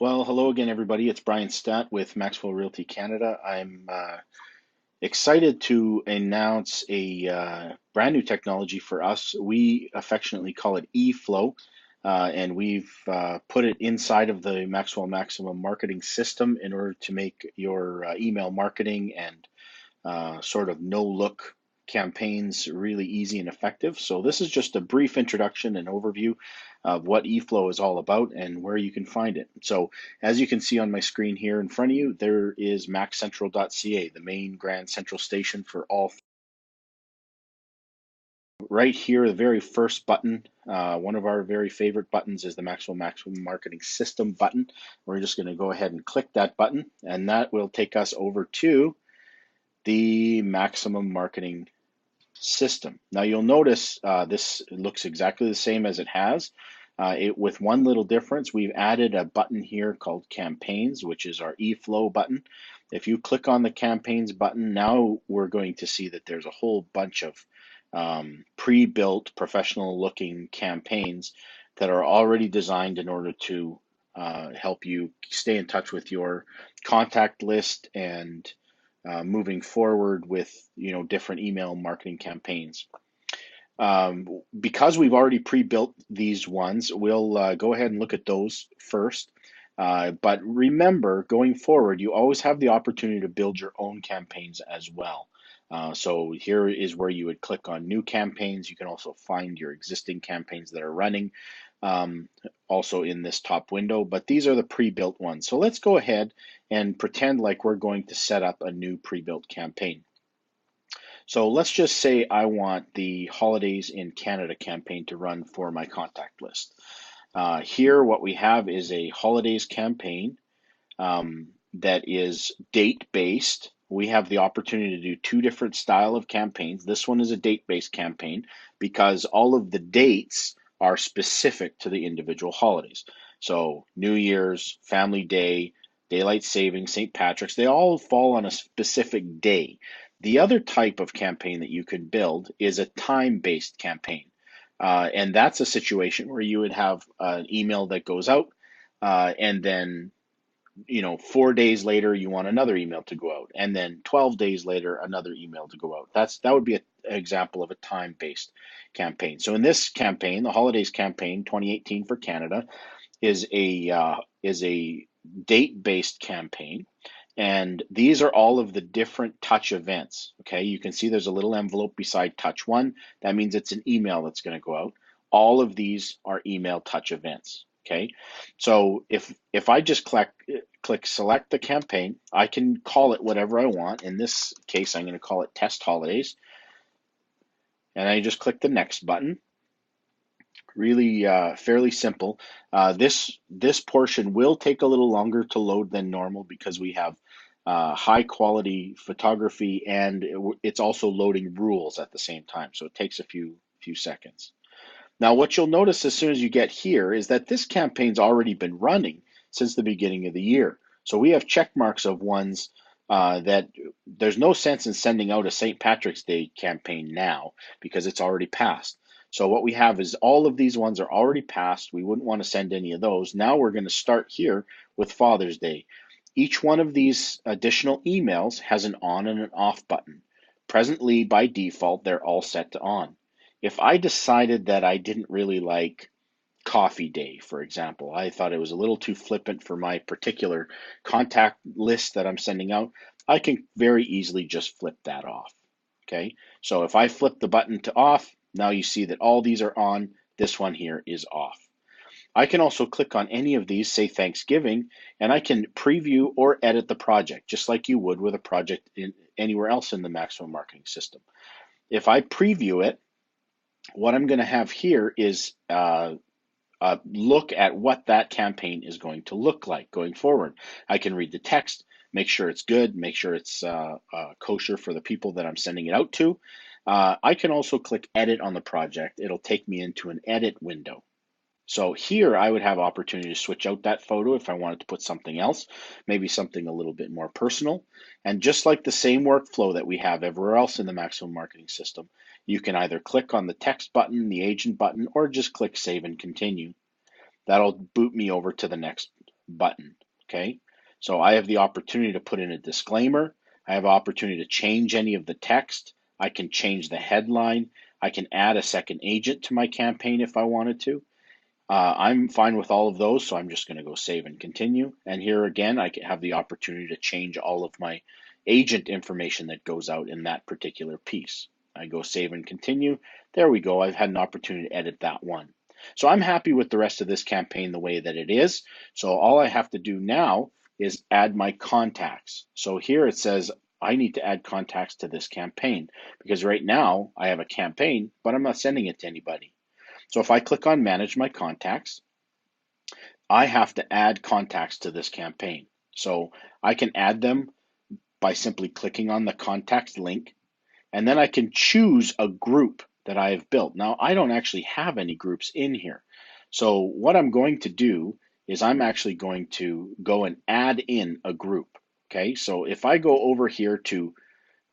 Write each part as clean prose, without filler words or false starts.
Well, hello again, everybody. It's Brian Stott with Maxwell Realty Canada. I'm excited to announce a brand new technology for us. We affectionately call it eFlow, and we've put it inside of the Maxwell Maximum marketing system in order to make your email marketing and sort of no-look campaigns really easy and effective. So this is just a brief introduction and overview of what eFlow is all about and where you can find it. So as you can see on my screen here in front of you, there is maxcentral.ca, the main Grand Central station for all. Right here, the very first button, one of our very favorite buttons is the Maxwell Maximum Marketing System button. We're just going to go ahead and click that button, and that will take us over to the Maximum Marketing System. Now you'll notice this looks exactly the same as it has. With one little difference, we've added a button here called Campaigns, which is our eFlow button. If you click on the Campaigns button, now we're going to see that there's a whole bunch of pre-built, professional-looking campaigns that are already designed in order to help you stay in touch with your contact list and moving forward with different email marketing campaigns. Because we've already pre-built these ones, we'll go ahead and look at those first. But remember, going forward, you always have the opportunity to build your own campaigns as well. So here is where you would click on new campaigns. You can also find your existing campaigns that are running um, also in this top window, but these are the pre-built ones. So let's go ahead and pretend like we're going to set up a new pre-built campaign. So let's just say I want the Holidays in Canada campaign to run for my contact list. Here, what we have is a holidays campaign that is date-based. We have the opportunity to do two different style of campaigns. This one is a date-based campaign because all of the dates are specific to the individual holidays. So New Year's, Family Day, Daylight Savings, St. Patrick's, they all fall on a specific day. The other type of campaign that you can build is a time-based campaign. And that's a situation where you would have an email that goes out, and then 4 days later you want another email to go out, and then 12 days later another email to go out. That would be an example of a time-based campaign. So in this campaign, the holidays campaign 2018 for Canada is a date-based campaign, and these are all of the different touch events. Okay, you can see there's a little envelope beside touch one. That means it's an email that's going to go out. All of these are email touch events. Okay, so if I just click select the campaign, I can call it whatever I want. In this case, I'm going to call it Test Holidays, and I just click the next button. Really fairly simple. This portion will take a little longer to load than normal because we have high quality photography, and it's also loading rules at the same time. So it takes a few seconds. Now, what you'll notice as soon as you get here is that this campaign's already been running since the beginning of the year. So we have check marks of ones that there's no sense in sending out a St. Patrick's Day campaign now because it's already passed. So what we have is all of these ones are already passed. We wouldn't want to send any of those. Now we're going to start here with Father's Day. Each one of these additional emails has an on and an off button. Presently, by default, they're all set to on. If I decided that I didn't really like Coffee Day, for example, I thought it was a little too flippant for my particular contact list that I'm sending out, I can very easily just flip that off. Okay, so if I flip the button to off, now you see that all these are on, this one here is off. I can also click on any of these, say Thanksgiving, and I can preview or edit the project, just like you would with a project anywhere else in the Maximum Marketing System. If I preview it, what I'm going to have here is look at what that campaign is going to look like going forward. I can read the text, make sure it's good, make sure it's kosher for the people that I'm sending it out to. I can also click edit on the project. It'll take me into an edit window. So here I would have opportunity to switch out that photo if I wanted to put something else, maybe something a little bit more personal. And just like the same workflow that we have everywhere else in the Maximum Marketing System, you can either click on the text button, the agent button, or just click save and continue. That'll boot me over to the next button, okay? So I have the opportunity to put in a disclaimer. I have opportunity to change any of the text. I can change the headline. I can add a second agent to my campaign if I wanted to. I'm fine with all of those, so I'm just going to go save and continue. And here again, I can have the opportunity to change all of my agent information that goes out in that particular piece. I go save and continue. There we go. I've had an opportunity to edit that one. So I'm happy with the rest of this campaign the way that it is. So all I have to do now is add my contacts. So here it says I need to add contacts to this campaign because right now I have a campaign, but I'm not sending it to anybody. So if I click on Manage My Contacts, I have to add contacts to this campaign. So I can add them by simply clicking on the contacts link, and then I can choose a group that I have built. Now, I don't actually have any groups in here. So what I'm going to do is I'm actually going to go and add in a group. Okay, so if I go over here to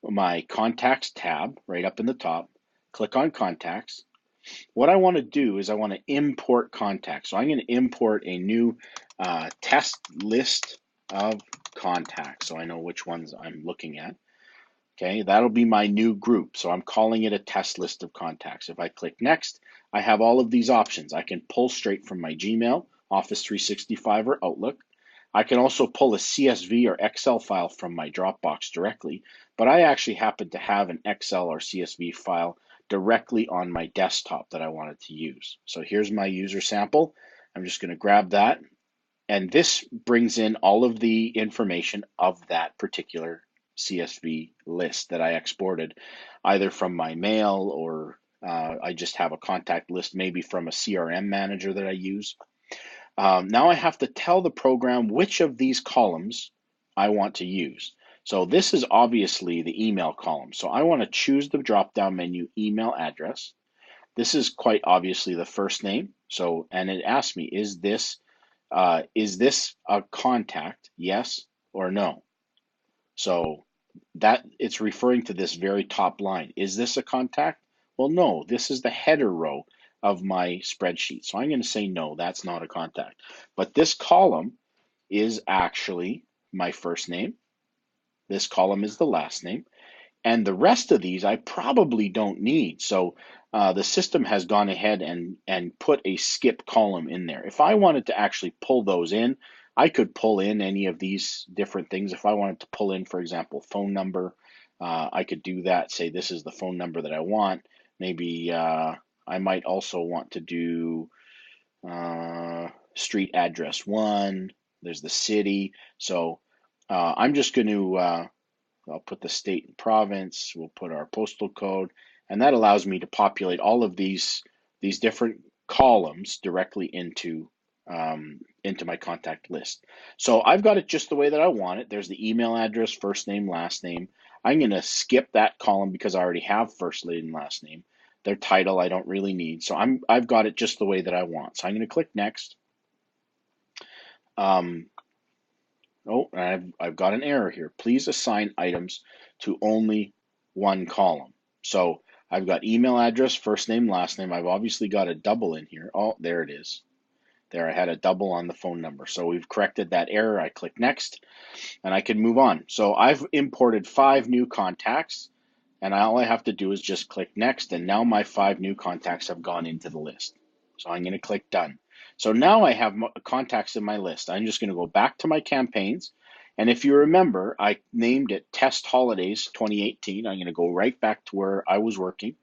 my contacts tab right up in the top, click on contacts, what I want to do is I want to import contacts. So I'm going to import a new test list of contacts so I know which ones I'm looking at. Okay, that'll be my new group. So I'm calling it a test list of contacts. If I click next, I have all of these options. I can pull straight from my Gmail, Office 365, or Outlook. I can also pull a CSV or Excel file from my Dropbox directly, but I actually happen to have an Excel or CSV file directly on my desktop that I wanted to use. So here's my user sample. I'm just going to grab that, and this brings in all of the information of that particular CSV list that I exported, either from my mail or I just have a contact list, maybe from a CRM manager that I use. Now I have to tell the program which of these columns I want to use. So this is obviously the email column. So I want to choose the drop-down menu email address. This is quite obviously the first name. So, and it asks me, is this a contact? Yes or no? So that it's referring to this very top line. Is this a contact? Well, no, this is the header row of my spreadsheet. So I'm going to say no, that's not a contact. But this column is actually my first name. This column is the last name. And the rest of these I probably don't need. So the system has gone ahead and put a skip column in there. If I wanted to actually pull those in, I could pull in any of these different things. If I wanted to pull in, for example, phone number, I could do that. Say this is the phone number that I want. Maybe I might also want to do street address 1. There's the city. So I'm just going to I'll put the state and province, we'll put our postal code, and that allows me to populate all of these different columns directly into my contact list. So I've got it just the way that I want it. There's the email address, first name, last name. I'm going to skip that column because I already have first name and last name. Their title I don't really need. So I've got it just the way that I want. So I'm going to click next. Oh, I've got an error here. Please assign items to only one column. So I've got email address, first name, last name. I've obviously got a double in here. Oh, there it is. There, I had a double on the phone number. So we've corrected that error. I click next and I can move on. So I've imported 5 new contacts, and all I have to do is just click next, and now my 5 new contacts have gone into the list. So I'm going to click done. So now I have contacts in my list. I'm just going to go back to my campaigns. And if you remember, I named it Test Holidays 2018. I'm going to go right back to where I was working.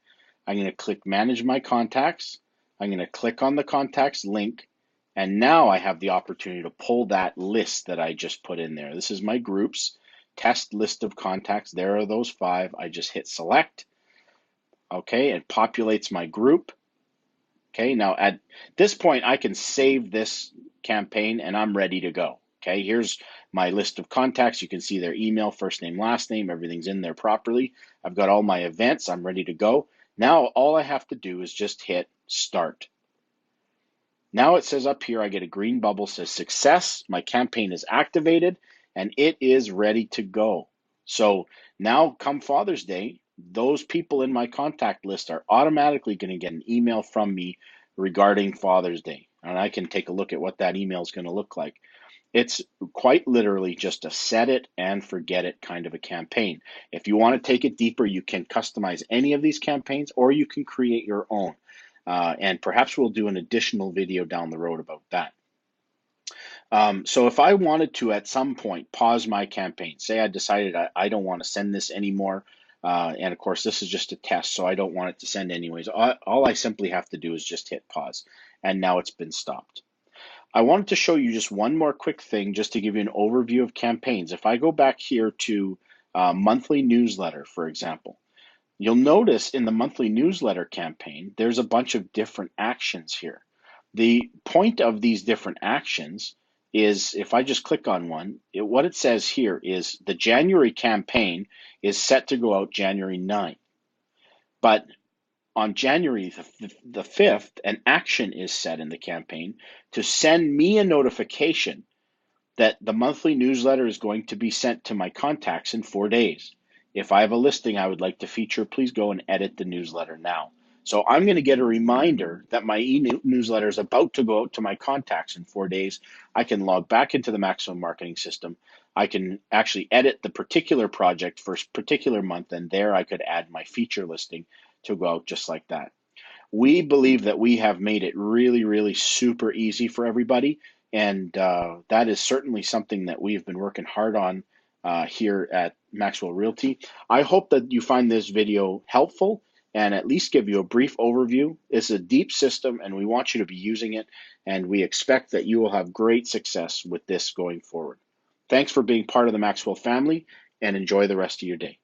I'm going to click Manage My Contacts. I'm going to click on the contacts link. And now I have the opportunity to pull that list that I just put in there. This is my groups, test list of contacts. There are those 5. I just hit select. Okay, it populates my group. Okay, now at this point, I can save this campaign and I'm ready to go. Okay, here's my list of contacts. You can see their email, first name, last name, everything's in there properly. I've got all my events. I'm ready to go. Now all I have to do is just hit start. Now it says up here, I get a green bubble, says success. My campaign is activated and it is ready to go. So now come Father's Day, those people in my contact list are automatically going to get an email from me regarding Father's Day. And I can take a look at what that email is going to look like. It's quite literally just a set it and forget it kind of a campaign. If you want to take it deeper, you can customize any of these campaigns or you can create your own. And perhaps we'll do an additional video down the road about that. So if I wanted to at some point pause my campaign, say I decided I don't want to send this anymore, and of course this is just a test, so I don't want it to send anyways. All I simply have to do is just hit pause, and now it's been stopped. I wanted to show you just one more quick thing just to give you an overview of campaigns. If I go back here to monthly newsletter, for example, you'll notice in the monthly newsletter campaign, there's a bunch of different actions here. The point of these different actions is if I just click on one, what it says here is the January campaign is set to go out January 9th. But on January the 5th, an action is set in the campaign to send me a notification that the monthly newsletter is going to be sent to my contacts in 4 days. If I have a listing I would like to feature, please go and edit the newsletter now. So I'm going to get a reminder that my newsletter is about to go out to my contacts in 4 days. I can log back into the Maximum Marketing System. I can actually edit the particular project for a particular month, and there I could add my feature listing to go out just like that. We believe that we have made it really, really super easy for everybody. And that is certainly something that we've been working hard on here at Maxwell Realty. I hope that you find this video helpful and at least give you a brief overview. It's a deep system and we want you to be using it. And we expect that you will have great success with this going forward. Thanks for being part of the Maxwell family and enjoy the rest of your day.